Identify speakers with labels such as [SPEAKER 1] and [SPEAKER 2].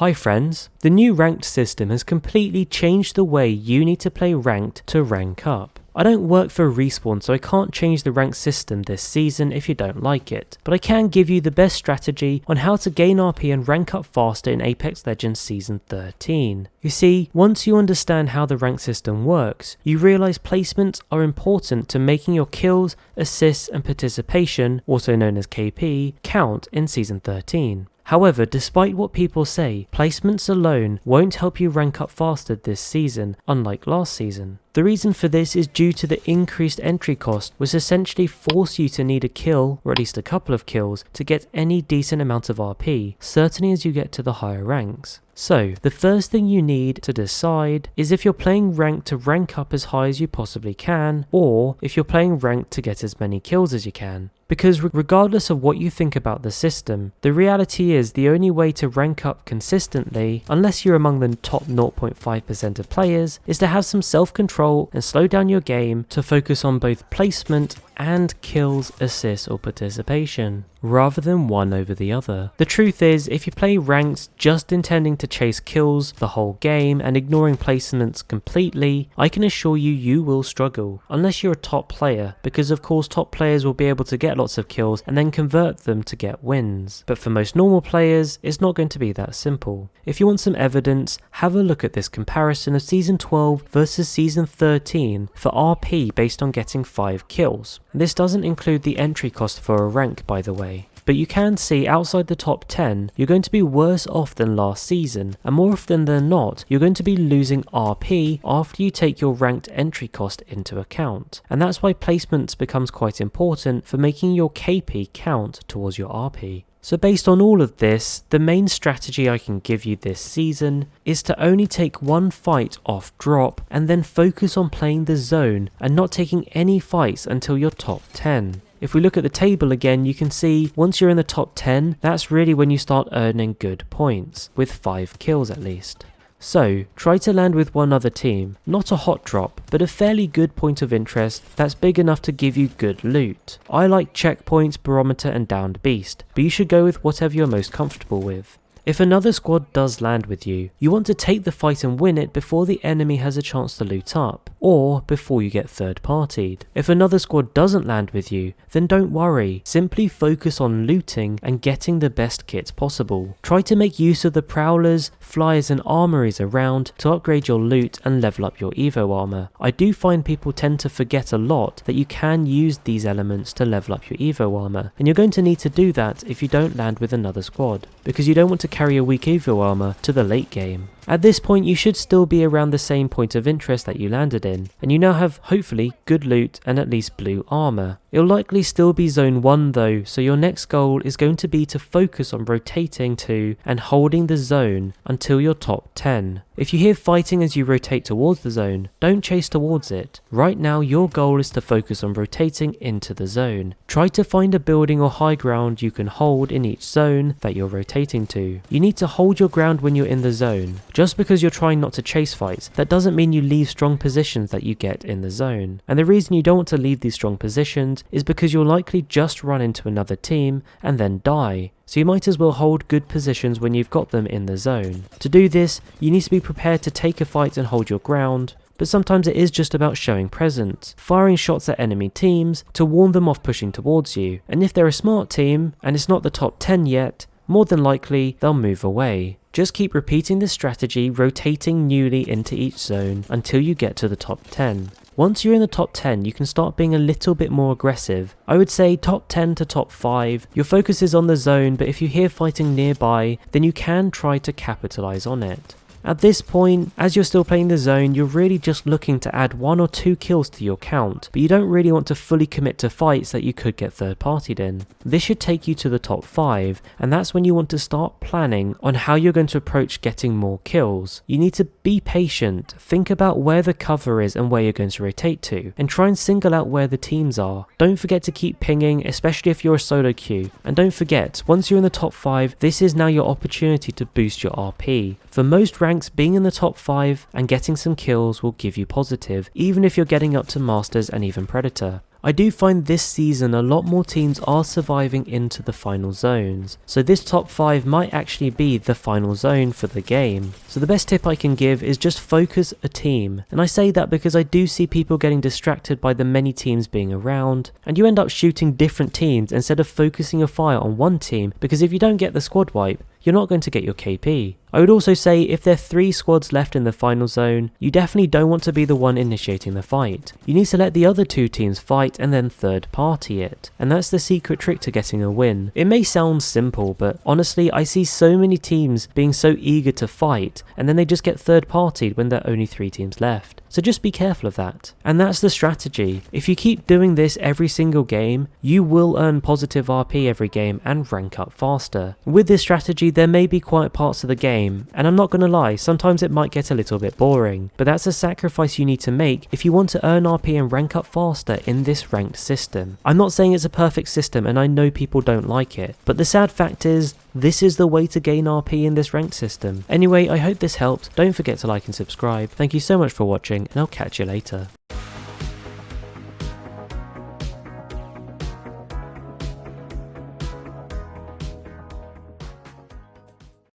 [SPEAKER 1] Hi friends, the new ranked system has completely changed the way you need to play ranked to rank up. I don't work for Respawn, so I can't change the ranked system this season if you don't like it, but I can give you the best strategy on how to gain RP and rank up faster in Apex Legends Season 13. You see, once you understand how the ranked system works, you realise placements are important to making your kills, assists and participation, also known as KP, count in Season 13. However, despite what people say, placements alone won't help you rank up faster this season, unlike last season. The reason for this is due to the increased entry cost, which essentially force you to need a kill, or at least a couple of kills, to get any decent amount of RP, certainly as you get to the higher ranks. So, the first thing you need to decide is if you're playing ranked to rank up as high as you possibly can, or if you're playing ranked to get as many kills as you can. Because regardless of what you think about the system, the reality is the only way to rank up consistently, unless you're among the top 0.5% of players, is to have some self-control and slow down your game to focus on both placement and kills, assists or participation, rather than one over the other. The truth is, if you play ranked just intending to chase kills the whole game and ignoring placements completely, I can assure you you will struggle, unless you're a top player, because of course top players will be able to get lots of kills and then convert them to get wins. But for most normal players, it's not going to be that simple. If you want some evidence, have a look at this comparison of Season 12 versus Season 13 for RP based on getting 5 kills. This doesn't include the entry cost for a rank, by the way. But you can see outside the top 10, you're going to be worse off than last season, and more often than not, you're going to be losing RP after you take your ranked entry cost into account. And that's why placements becomes quite important for making your KP count towards your RP. So based on all of this, the main strategy I can give you this season is to only take one fight off drop and then focus on playing the zone and not taking any fights until you're top 10. If we look at the table again, you can see once you're in the top 10, that's really when you start earning good points, with 5 kills at least. So, try to land with one other team, not a hot drop, but a fairly good point of interest that's big enough to give you good loot. I like checkpoints, barometer and downed beast, but you should go with whatever you're most comfortable with. If another squad does land with you, you want to take the fight and win it before the enemy has a chance to loot up, or before you get third partied. If another squad doesn't land with you, then don't worry, simply focus on looting and getting the best kits possible. Try to make use of the prowlers, flyers and armories around to upgrade your loot and level up your evo armor. I do find people tend to forget a lot that you can use these elements to level up your evo armor, and you're going to need to do that if you don't land with another squad, because you don't want to carry a weak evo armor to the late game. At this point you should still be around the same point of interest that you landed in, and you now have hopefully good loot and at least blue armor. It'll likely still be zone 1 though, so your next goal is going to be to focus on rotating to and holding the zone until you're top 10. If you hear fighting as you rotate towards the zone, don't chase towards it. Right now your goal is to focus on rotating into the zone. Try to find a building or high ground you can hold in each zone that you're rotating to. You need to hold your ground when you're in the zone. Just because you're trying not to chase fights, that doesn't mean you leave strong positions that you get in the zone. And the reason you don't want to leave these strong positions is because you'll likely just run into another team and then die. So you might as well hold good positions when you've got them in the zone. To do this, you need to be prepared to take a fight and hold your ground, but sometimes it is just about showing presence, firing shots at enemy teams to warn them off pushing towards you. And if they're a smart team, and it's not the top 10 yet, more than likely they'll move away. Just keep repeating this strategy, rotating newly into each zone until you get to the top 10. Once you're in the top 10, you can start being a little bit more aggressive. I would say top 10 to top 5. Your focus is on the zone, but if you hear fighting nearby, then you can try to capitalize on it. At this point, as you're still playing the zone, you're really just looking to add 1 or 2 kills to your count, but you don't really want to fully commit to fights that you could get third partied in. This should take you to the top 5, and that's when you want to start planning on how you're going to approach getting more kills. You need to be patient, think about where the cover is and where you're going to rotate to, and try and single out where the teams are. Don't forget to keep pinging, especially if you're a solo queue. And don't forget, once you're in the top 5, this is now your opportunity to boost your RP. For most ranks, being in the top 5 and getting some kills will give you positive, even if you're getting up to Masters and even Predator. I do find this season a lot more teams are surviving into the final zones, so this top 5 might actually be the final zone for the game. So the best tip I can give is just focus a team, and I say that because I do see people getting distracted by the many teams being around, and you end up shooting different teams instead of focusing your fire on one team, because if you don't get the squad wipe, you're not going to get your KP. I would also say if there are 3 squads left in the final zone, you definitely don't want to be the one initiating the fight. You need to let the other 2 teams fight and then third party it, and that's the secret trick to getting a win. It may sound simple, but honestly I see so many teams being so eager to fight, and then they just get third partied when there are only 3 teams left. So just be careful of that. And that's the strategy. If you keep doing this every single game, you will earn positive RP every game and rank up faster. With this strategy, there may be quiet parts of the game, and I'm not gonna lie, sometimes it might get a little bit boring, but that's a sacrifice you need to make if you want to earn RP and rank up faster in this ranked system. I'm not saying it's a perfect system, and I know people don't like it, but the sad fact is, this is the way to gain RP in this ranked system. Anyway, I hope this helped. Don't forget to like and subscribe. Thank you so much for watching, and I'll catch you later.